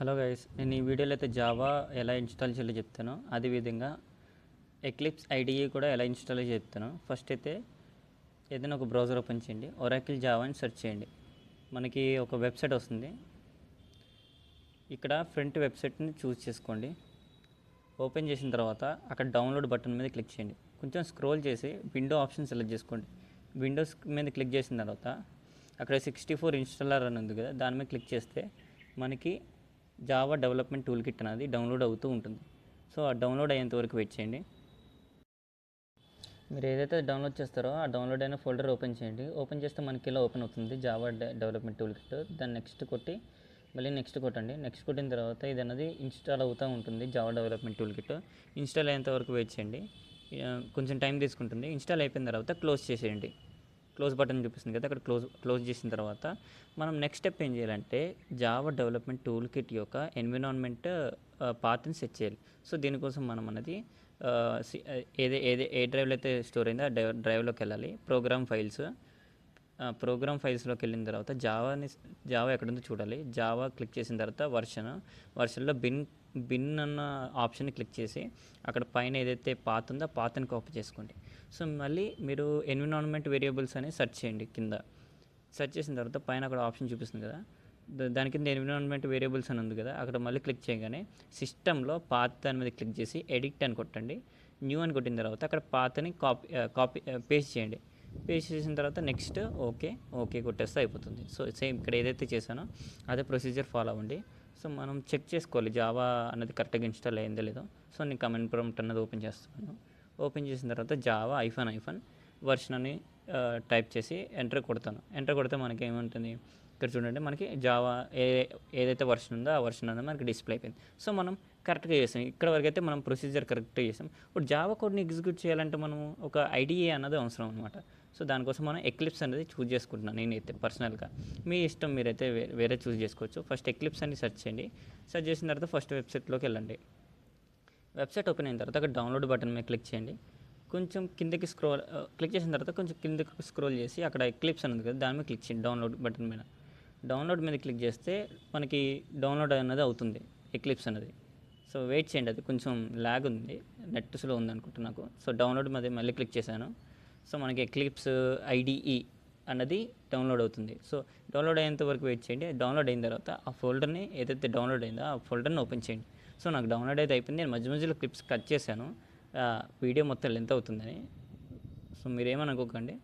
Hello guys, నేను ఈ వీడియోలో అయితే జావా ఎలా ఇన్స్టాల్ చేయాలో చెప్తాను. అదేవిధంగా ఎక్లిప్స్ ఐడిఈ కూడా ఎలా ఇన్స్టాల్ చెప్తాను. ఫస్ట్ అయితే ఏదైనా ఒక బ్రౌజర్ ఓపెన్ చేయండి, ఒరాకిల్ జావా అని సెర్చ్ చేయండి. మనకి ఒక వెబ్సైట్ వస్తుంది. ఇక్కడ ఫ్రంట్ వెబ్సైట్ని చూస్ చేసుకోండి. ఓపెన్ చేసిన తర్వాత అక్కడ డౌన్లోడ్ బటన్ మీద క్లిక్ చేయండి. కొంచెం స్క్రోల్ చేసి విండో ఆప్షన్ సెలెక్ట్ చేసుకోండి. విండోస్ మీద క్లిక్ చేసిన తర్వాత అక్కడ 64 ఇన్స్టాలర్ అని ఉంది కదా, దాని మీద క్లిక్ చేస్తే మనకి జావా డెవలప్మెంట్ టూల్ కిట్ అనేది డౌన్లోడ్ అవుతూ ఉంటుంది. సో ఆ డౌన్లోడ్ అయ్యేంత వరకు వెయిట్ చేయండి. మీరు ఏదైతే డౌన్లోడ్ చేస్తారో ఆ డౌన్లోడ్ అయిన ఫోల్డర్ ఓపెన్ చేయండి. ఓపెన్ చేస్తే మనకి ఇలా ఓపెన్ అవుతుంది జావా డెవలప్మెంట్ టూల్ కిట్. దాన్ని నెక్స్ట్ కొట్టి మళ్ళీ నెక్స్ట్ కొట్టండి. నెక్స్ట్ కొట్టిన తర్వాత ఇది అనేది ఇన్స్టాల్ అవుతూ ఉంటుంది. Java development tool kit install అయ్యేంత వరకు వెయిట్ చేయండి. కొంచెం టైం తీసుకుంటుంది. ఇన్స్టాల్ అయిపోయిన తర్వాత క్లోజ్ చేసేయండి. క్లోజ్ బటన్ చూపిస్తుంది కదా, అక్కడ క్లోజ్ చేసిన తర్వాత మనం నెక్స్ట్ స్టెప్ ఏం చేయాలంటే జావా డెవలప్మెంట్ టూల్ కిట్ యొక్క ఎన్విరాన్మెంట్ పాత్ని సెట్ చేయాలి. సో దీనికోసం మనం అనేది ఏ డ్రైవ్లో అయితే స్టోర్ అయిందో ఆ డ్రైవ్లోకి వెళ్ళాలి. ప్రోగ్రామ్ ఫైల్స్లోకి వెళ్ళిన తర్వాత జావా ఎక్కడుందో చూడాలి. జావా క్లిక్ చేసిన తర్వాత వర్షన్లో బిన్ అన్న ఆప్షన్ని క్లిక్ చేసి అక్కడ పైన ఏదైతే పాత్ ఉందో ఆ పాత్ని కాపీ చేసుకోండి. సో మళ్ళీ మీరు ఎన్విరాన్మెంట్ వేరియబుల్స్ అని సెర్చ్ చేయండి. కింద సెర్చ్ చేసిన తర్వాత పైన అక్కడ ఆప్షన్ చూపిస్తుంది కదా, దాని కింద ఎన్విరాన్మెంట్ వేరియబుల్స్ అని ఉంది కదా, అక్కడ మళ్ళీ క్లిక్ చేయగానే సిస్టంలో పాత్ దాని మీద క్లిక్ చేసి ఎడిట్ అని కొట్టండి. న్యూ అని కొట్టిన తర్వాత అక్కడ పాత్ని కాపీ పేస్ట్ చేయండి. పేస్ట్ చేసిన తర్వాత నెక్స్ట్ ఓకే కొట్టేస్తే అయిపోతుంది. సో సేమ్ ఇక్కడ ఏదైతే చేశానో అదే ప్రొసీజర్ ఫాలో అవ్వండి. సో మనం చెక్ చేసుకోవాలి జావా అన్నది కరెక్ట్గా ఇన్స్టాల్ అయ్యిందో లేదో. సో నేను కమెంట్ ప్రాంప్ట్ అన్నది ఓపెన్ చేస్తున్నాను. ఓపెన్ చేసిన తర్వాత జావా ఐఫన్ వర్షన్ అని టైప్ చేసి ఎంటర్ కొడతాను. ఎంటర్ కొడితే మనకి ఏముంటుంది, ఇక్కడ చూడండి మనకి జావా ఏదైతే వర్షన్ ఉందో ఆ వర్షన్ అనేది మనకి డిస్ప్లే అయిపోయింది. సో మనం కరెక్ట్గా చేసాం. ఇక్కడ వరకు అయితే మనం ప్రొసీజర్ కరెక్ట్గా చేసాం. ఇప్పుడు జావా కోడ్ని ఎగ్జిక్యూట్ చేయాలంటే మనం ఒక ఐడిఏ అన్నది అవసరం అనమాట. సో దానికోసం మనం ఎక్లిప్స్ అనేది చూస్ చేసుకుంటున్నాను నేనైతే పర్సనల్గా. మీ ఇష్టం, మీరైతే వేరే చూస్ చేసుకోవచ్చు. ఫస్ట్ ఎక్లిప్స్ అని సెర్చ్ చేయండి. సెర్చ్ చేసిన తర్వాత ఫస్ట్ వెబ్సైట్లోకి వెళ్ళండి. వెబ్సైట్ ఓపెన్ అయిన తర్వాత అక్కడ డౌన్లోడ్ బటన్ మీద క్లిక్ చేయండి. కొంచెం కిందకి క్లిక్ చేసిన తర్వాత కొంచెం కిందకి స్క్రోల్ చేసి అక్కడ ఎక్లిప్స్ అనేది కదా, దాని మీద క్లిక్ చేయండి. డౌన్లోడ్ బటన్ మీద క్లిక్ చేస్తే మనకి డౌన్లోడ్ అనేది అవుతుంది ఎక్లిప్స్ అనేది. సో వెయిట్ చేయండి, అది కొంచెం ల్యాగ్ ఉంది, నెట్ స్లో ఉంది అనుకుంటా నాకు. సో డౌన్లోడ్ మీద మళ్ళీ క్లిక్ చేశాను. సో మనకి ఎక్లిప్స్ ఐడిఈ అన్నది డౌన్లోడ్ అవుతుంది. సో డౌన్లోడ్ అయ్యేంత వరకు వెయిట్ చేయండి. డౌన్లోడ్ అయిన తర్వాత ఆ ఫోల్డర్ని ఏదైతే డౌన్లోడ్ అయిందో ఆ ఫోల్డర్ని ఓపెన్ చేయండి. సో నాకు డౌన్లోడ్ అయితే అయిపోయింది. నేను మధ్యలో క్లిప్స్ కట్ చేశాను, వీడియో మొత్తం లెంత్ అవుతుందని. సో మీరేమనుకోకండి.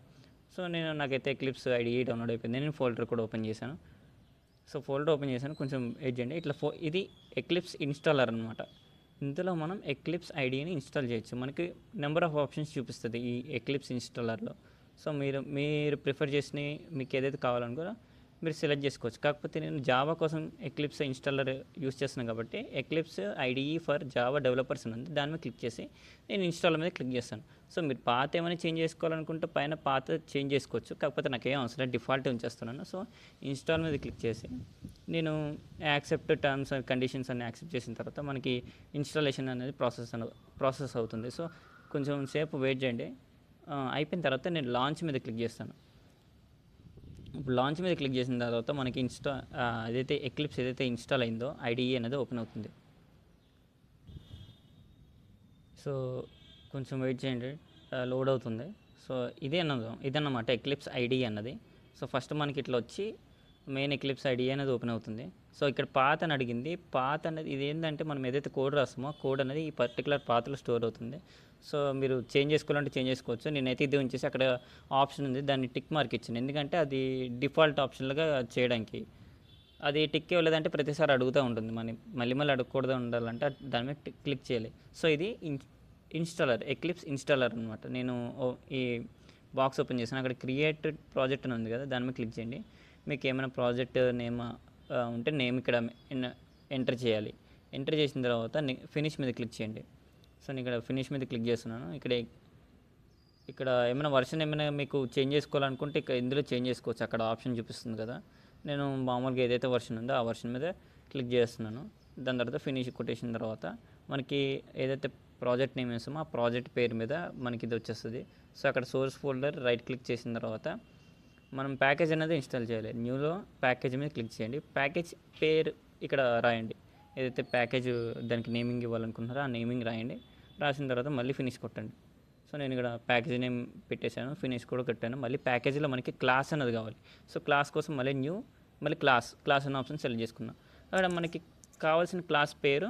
సో నాకైతే ఎక్లిప్స్ ఐడిఈ డౌన్లోడ్ అయిపోయింది. నేను ఫోల్డర్ కూడా ఓపెన్ చేశాను. సో ఫోల్డర్ ఓపెన్ చేశాను, కొంచెం వెయిట్ చేయండి. ఇట్లా ఇది ఎక్లిప్స్ ఇన్స్టాలర్ అనమాట. ఇందులో మనం ఎక్లిప్స్ ఐడిని ఇన్స్టాల్ చేయొచ్చు. మనకి నెంబర్ ఆఫ్ ఆప్షన్స్ చూపిస్తుంది ఈ ఎక్లిప్స్ ఇన్స్టాలర్లో. సో మీరు ప్రిఫర్ చేసి మీకు ఏదైతే కావాలనుకో మీరు సెలెక్ట్ చేసుకోవచ్చు. కాకపోతే నేను జావా కోసం ఎక్లిప్స్ ఇన్స్టాలర్ యూస్ చేస్తున్నాను కాబట్టి eclipse IDE for Java developers అని ఉంది, దాని మీద క్లిక్ చేసి నేను ఇన్స్టాల్ మీద క్లిక్ చేస్తాను. సో మీరు పాత ఏమైనా చేంజ్ చేసుకోవాలనుకుంటే పైన పాత చేంజ్ చేసుకోవచ్చు. కాకపోతే నాకేం అవసరం లేదు, డిఫాల్ట్ ఉంచేస్తున్నాను. సో ఇన్స్టాల్ మీద క్లిక్ చేసి నేను యాక్సెప్ట్ టర్మ్స్ అండ్ కండిషన్స్ అన్ని యాక్సెప్ట్ చేసిన తర్వాత మనకి ఇన్స్టాలేషన్ అనేది ప్రాసెస్ అవుతుంది. సో కొంచెం సేపు వెయిట్ చేయండి. అయిపోయిన తర్వాత నేను లాంచ్ మీద క్లిక్ చేస్తాను. ఇప్పుడు లాంచ్ మీద క్లిక్ చేసిన తర్వాత మనకి ఏదైతే ఎక్లిప్స్ ఏదైతే ఇన్స్టాల్ అయిందో ఐడిఈ అనేది ఓపెన్ అవుతుంది. సో కొంచెం వెయిట్ చేయండి, లోడ్ అవుతుంది. సో ఇదన్నమాట ఎక్లిప్స్ ఐడిఈ అన్నది. సో ఫస్ట్ మనకి ఇట్లా వచ్చి మెయిన్ ఎక్లిప్స్ ఐడిఈ అనేది ఓపెన్ అవుతుంది. సో ఇక్కడ పాత్ అని అడిగింది. పాత్ అనేది ఇది ఏంటంటే మనం ఏదైతే కోడ్ రాస్తామో కోడ్ అనేది ఈ పర్టికులర్ పాత్లో స్టోర్ అవుతుంది. సో మీరు చేంజ్ చేసుకోవాలంటే చేంజ్ చేసుకోవచ్చు. నేనైతే ఇది ఉంచేసి అక్కడ ఆప్షన్ ఉంది, దాన్ని టిక్ మార్క్ ఇచ్చాను. ఎందుకంటే అది డిఫాల్ట్ ఆప్షన్లుగా చేయడానికి. అది టిక్ ఇవ్వలేదంటే ప్రతిసారి అడుగుతూ ఉంటుంది. మళ్ళీ అడగకూడదు ఉండాలంటే దాని మీద క్లిక్ చేయాలి. సో ఇది ఇన్స్టాలర్, ఎక్లిప్స్ ఇన్స్టాలర్ అనమాట. నేను ఈ బాక్స్ ఓపెన్ చేశాను. అక్కడ క్రియేట్ ప్రాజెక్ట్ అని ఉంది కదా, దాని మీద క్లిక్ చేయండి. మీకు ఏమైనా ప్రాజెక్ట్ నేమ్ ఉంటే నేమ్ ఇక్కడ ఎంటర్ చేయాలి. ఎంటర్ చేసిన తర్వాత ఫినిష్ మీద క్లిక్ చేయండి. సో నేను ఇక్కడ ఫినిష్ మీద క్లిక్ చేస్తున్నాను. ఇక్కడ ఏమైనా వర్షన్ మీకు చేంజ్ చేసుకోవాలనుకుంటే ఇందులో చేంజ్ చేసుకోవచ్చు. అక్కడ ఆప్షన్ చూపిస్తుంది కదా, నేను మామూలుగా ఏదైతే వర్షన్ ఉందో ఆ వర్షన్ మీద క్లిక్ చేస్తున్నాను. దాని తర్వాత ఫినిష్ కొట్టేసిన తర్వాత మనకి ఏదైతే ప్రాజెక్ట్ నేమ్ వేస్తామో ఆ ప్రాజెక్ట్ పేరు మీద మనకి ఇది వచ్చేస్తుంది. సో అక్కడ సోర్స్ ఫోల్డర్ రైట్ క్లిక్ చేసిన తర్వాత మనం ప్యాకేజ్ అనేది ఇన్స్టాల్ చేయాలి. న్యూలో ప్యాకేజ్ మీద క్లిక్ చేయండి. ప్యాకేజ్ పేరు ఇక్కడ రాయండి. ఏదైతే ప్యాకేజ్ దానికి నేమింగ్ ఇవ్వాలనుకుంటున్నారో ఆ నేమింగ్ రాయండి. రాసిన తర్వాత మళ్ళీ ఫినిష్ కొట్టండి. సో నేను ఇక్కడ ప్యాకేజ్ నేమ్ పెట్టేశాను, ఫినిష్ కూడా కొట్టాను. మళ్ళీ ప్యాకేజీలో మనకి క్లాస్ అన్నది కావాలి. సో క్లాస్ కోసం మళ్ళీ న్యూ, మళ్ళీ క్లాస్ అన్న ఆప్షన్ సెలెక్ట్ చేసుకున్నాం. అక్కడ మనకి కావాల్సిన క్లాస్ పేరు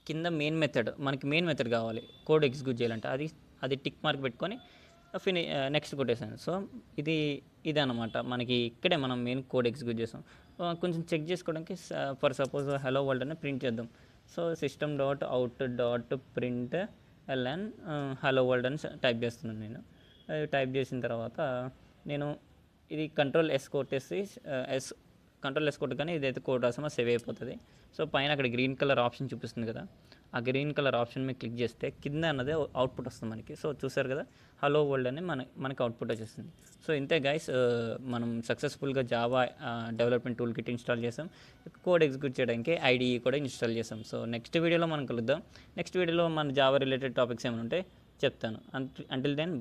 కింద మెయిన్ మెథడ్, మనకి మెయిన్ మెథడ్ కావాలి కోడ్ ఎగ్జిక్యూట్ చేయాలంటే అది టిక్ మార్క్ పెట్టుకొని నెక్స్ట్ కొట్టేసాను. సో ఇది అనమాట మనకి ఇక్కడే మనం మెయిన్ కోడ్ ఎగ్జిక్యూట్ చేస్తాం. కొంచెం చెక్ చేసుకోవడానికి ఫర్ సపోజ్ హలో వరల్డ్ అని ప్రింట్ చేద్దాం. సో system.out.println హలో వరల్డ్ అని టైప్ చేస్తున్నాను నేను. టైప్ చేసిన తర్వాత నేను ఇది కంట్రోల్ S కొట్టేసి కంట్రోల్ S కొట్టగానే ఇదైతే కోడ్ రాసామో సేవ్ అయిపోతుంది. సో పైన అక్కడ గ్రీన్ కలర్ ఆప్షన్ చూపిస్తుంది కదా, ఆ గ్రీన్ కలర్ ఆప్షన్ మీద క్లిక్ చేస్తే కింద అన్నదే అవుట్పుట్ వస్తుంది మనకి. సో చూసారు కదా, హలో వరల్డ్ అని మనకి అవుట్పుట్ వచ్చేస్తుంది. సో ఇంతే గైస్, మనం సక్సెస్ఫుల్గా Java development tool kit install చేసాం. కోడ్ ఎగ్జిక్యూట్ చేయడానికి IDE కూడా ఇన్స్టాల్ చేసాం. సో నెక్స్ట్ వీడియోలో మనం కలుద్దాం. నెక్స్ట్ వీడియోలో మన జావా రిలేటెడ్ టాపిక్స్ ఏమైనా ఉంటే చెప్తాను. Until then by.